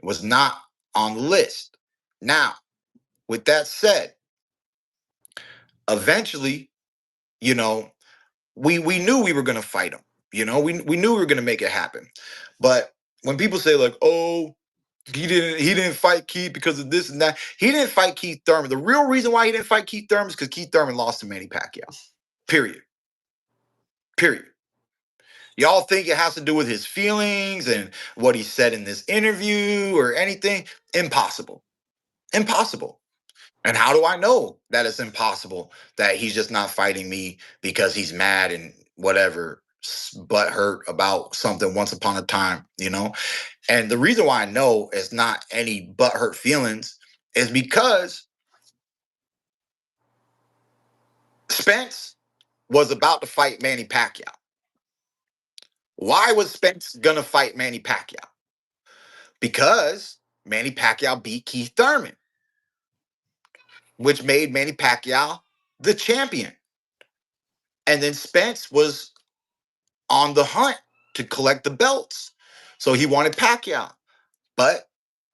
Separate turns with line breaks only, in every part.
was not on the list. Now, with that said, eventually, you know, we knew we were gonna fight him. We knew we were gonna make it happen. But when people say like, oh, he didn't fight Keith because of this and that, he didn't fight Keith Thurman. The real reason why he didn't fight Keith Thurman is because Keith Thurman lost to Manny Pacquiao. Period. Period. Y'all think it has to do with his feelings and what he said in this interview or anything? Impossible. Impossible. And how do I know that it's impossible that he's just not fighting me because he's mad and whatever, butt hurt about something once upon a time? And the reason why I know it's not any butt hurt feelings is because Spence was about to fight Manny Pacquiao. Why was Spence gonna fight Manny Pacquiao? Because Manny Pacquiao beat Keith Thurman, which made Manny Pacquiao the champion. And then Spence was on the hunt to collect the belts. So he wanted Pacquiao. But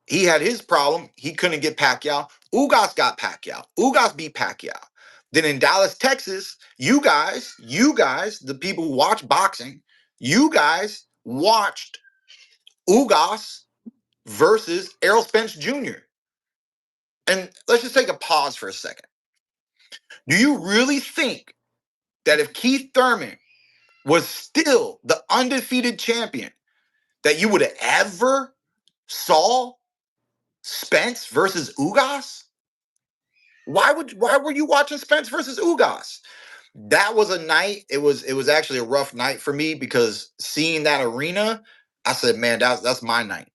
he had his problem. He couldn't get Pacquiao. Ugas got Pacquiao. Ugas beat Pacquiao. Then in Dallas, Texas, you guys, the people who watch boxing, you guys watched Ugas versus Errol Spence Jr. And let's just take a pause for a second. Do you really think that if Keith Thurman was still the undefeated champion, that you would have ever saw Spence versus Ugas? Why were you watching Spence versus Ugas? That was a night. It was actually a rough night for me because seeing that arena, I said, man, that's my night.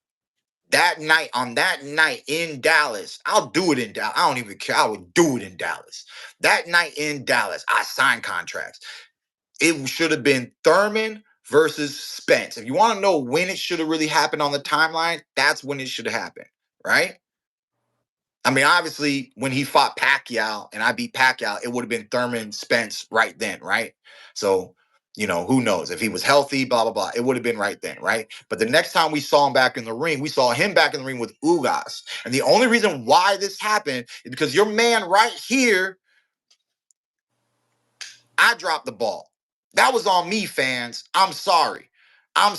On that night in Dallas, I'll do it in Dallas. I don't even care. I would do it in Dallas. That night in Dallas, I signed contracts. It should have been Thurman versus Spence. If you want to know when it should have really happened on the timeline, that's when it should have happened, right? I mean, obviously, when he fought Pacquiao and I beat Pacquiao, it would have been Thurman Spence right then, right? So, who knows? If he was healthy, blah, blah, blah, it would have been right then, right? But the next time we saw him back in the ring, we saw him back in the ring with Ugas. And the only reason why this happened is because your man right here, I dropped the ball. That was on me, fans. I'm sorry. I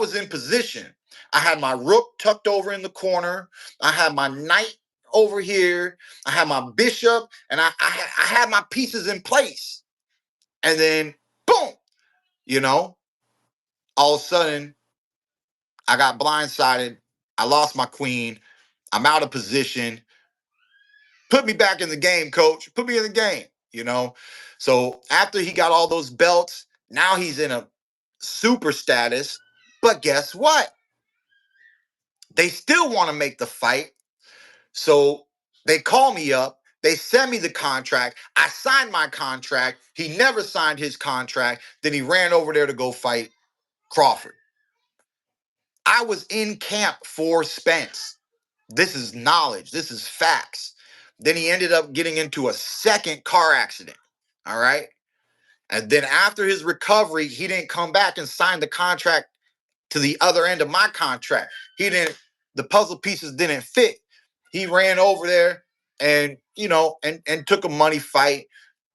was in position. I had my rook tucked over in the corner. I had my knight over here. I had my bishop, and I had my pieces in place. And then, boom, all of a sudden, I got blindsided. I lost my queen. I'm out of position. Put me back in the game, coach. Put me in the game. So after he got all those belts, now he's in a super status. But guess what? They still want to make the fight. So they call me up. They send me the contract. I signed my contract. He never signed his contract. Then he ran over there to go fight Crawford. I was in camp for Spence. This is knowledge. This is facts. Then he ended up getting into a second car accident. All right. And then after his recovery, he didn't come back and sign the contract to the other end of my contract. The puzzle pieces didn't fit. He ran over there and, and took a money fight,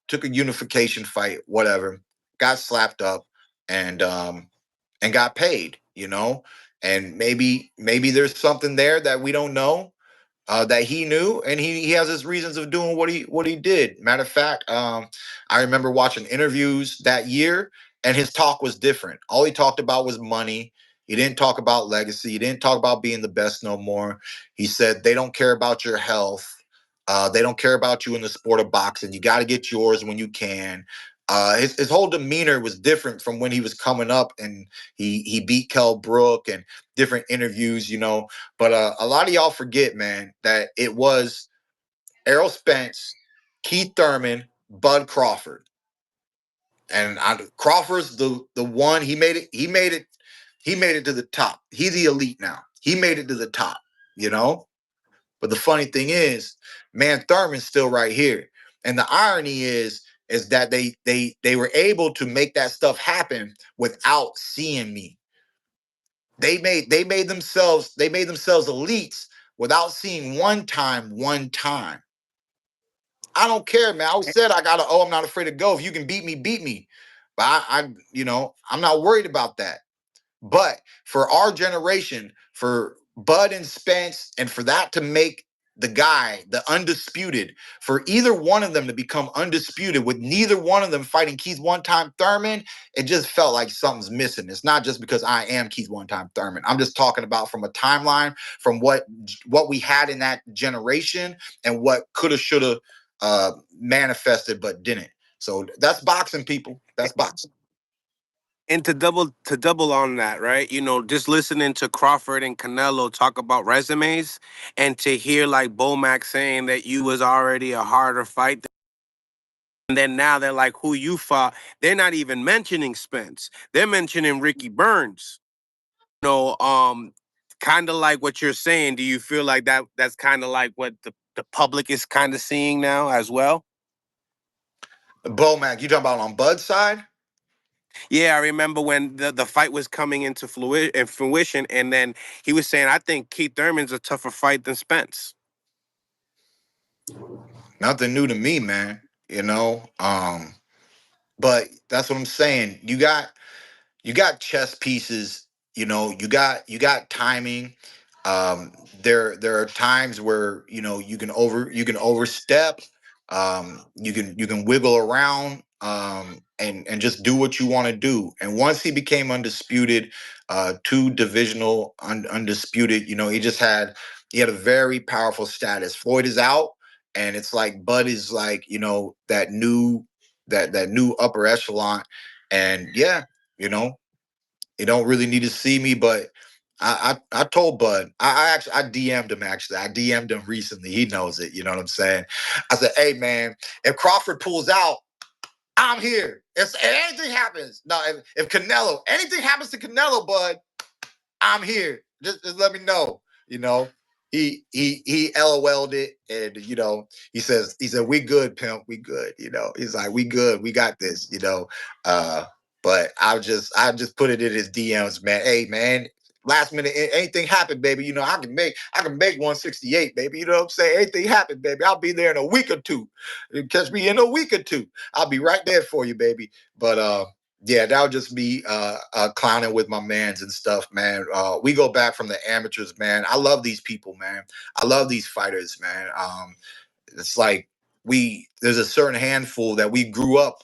took a unification fight, whatever, got slapped up and got paid. And maybe there's something there that we don't know. That he knew, and he has his reasons of doing what he did. Matter of fact, I remember watching interviews that year, and his talk was different. All he talked about was money. He didn't talk about legacy. He didn't talk about being the best no more. He said they don't care about your health. They don't care about you in the sport of boxing. You got to get yours when you can. His whole demeanor was different from when he was coming up and he beat Kell Brook and different interviews. But a lot of y'all forget, man, that it was Errol Spence, Keith Thurman, Bud Crawford. And Crawford's the one. He made it to the top. He's the elite now. He made it to the top, But the funny thing is, man, Thurman's still right here. And the irony is that they were able to make that stuff happen without seeing me. They made themselves elites without seeing one time. I don't care, man. I always said I'm not afraid to go. If you can beat me, beat me. But I'm not worried about that. But for our generation, for Bud and Spence, and for that to make the undisputed, for either one of them to become undisputed with neither one of them fighting Keith one time Thurman, it just felt like something's missing. It's not just because I am Keith one time Thurman. I'm just talking about from a timeline, from what we had in that generation and what coulda, shoulda manifested but didn't. So that's boxing, people. That's boxing.
And to double on that, right? Just listening to Crawford and Canelo talk about resumes, and to hear like Bomac saying that you was already a harder fight, and then now they're like, who you fought? They're not even mentioning Spence. They're mentioning Ricky Burns. Kind of like what you're saying. Do you feel like that's kind of like what the public is kind of seeing now as well?
Bomac, you talking about on Bud's side?
Yeah, I remember when the fight was coming into fruition, and then he was saying, I think Keith Thurman's a tougher fight than Spence.
Nothing new to me, man. But that's what I'm saying. You got chess pieces, you got timing. There are times where you can overstep, you can wiggle around, and just do what you want to do. And once he became undisputed, two divisional undisputed, he had a very powerful status. Floyd is out, and it's like Bud is like, that new upper echelon. And yeah, you know, you don't really need to see me, but I told Bud, I DM'd him actually. I DM'd him recently. He knows it. You know what I'm saying? I said, hey man, if Crawford pulls out, I'm here. If anything happens, no, anything happens to Canelo, Bud, I'm here. Just let me know. You know, he LOL'd it, and he said we good, pimp, we good. He's like we good, we got this. But I just put it in his DMs, man. Hey man, last minute anything happened, baby. I can make 168, baby. You know what I'm saying? Anything happened, baby. I'll be there in a week or two. You catch me in a week or two. I'll be right there for you, baby. But yeah, that would just be clowning with my mans and stuff, man. We go back from the amateurs, man. I love these people, man. I love these fighters, man. It's like there's a certain handful that we grew up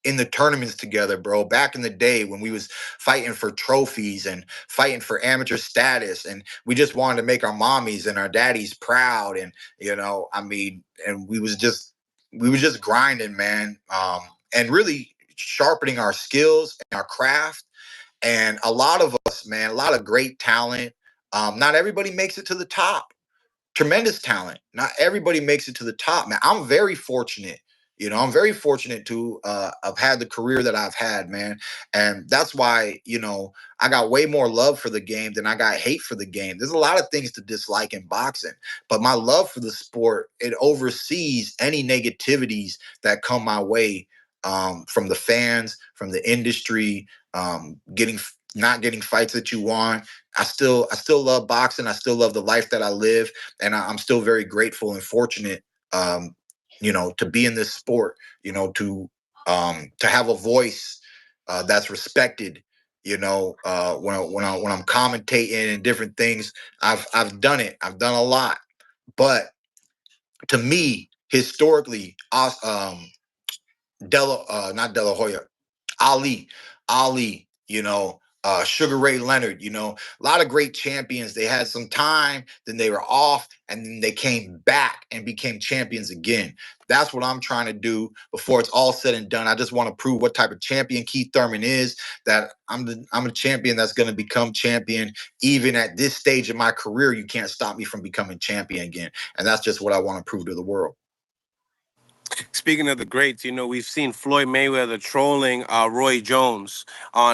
in the tournaments together, bro. Back in the day when we was fighting for trophies and fighting for amateur status, and we just wanted to make our mommies and our daddies proud, and and we was just grinding, man, and really sharpening our skills and our craft. And a lot of us, man, a lot of great talent. Not everybody makes it to the top. Tremendous talent. Not everybody makes it to the top, man. I'm very fortunate. I'm very fortunate to have had the career that I've had, man. And that's why, I got way more love for the game than I got hate for the game. There's a lot of things to dislike in boxing, but my love for the sport, it oversees any negativities that come my way, from the fans, from the industry, not getting fights that you want. I still love boxing. I still love the life that I live, and I'm still very grateful and fortunate, to be in this sport. To have a voice that's respected. When I'm commentating and different things, I've done it. I've done a lot, but to me, historically, not De La Hoya, Ali, Ali, Sugar Ray Leonard, a lot of great champions. They had some time, then they were off, and then they came back and became champions again. That's what I'm trying to do before it's all said and done. I just want to prove what type of champion Keith Thurman is, that I'm a champion that's going to become champion. Even at this stage of my career, you can't stop me from becoming champion again. And that's just what I want to prove to the world.
Speaking of the greats, we've seen Floyd Mayweather trolling Roy Jones on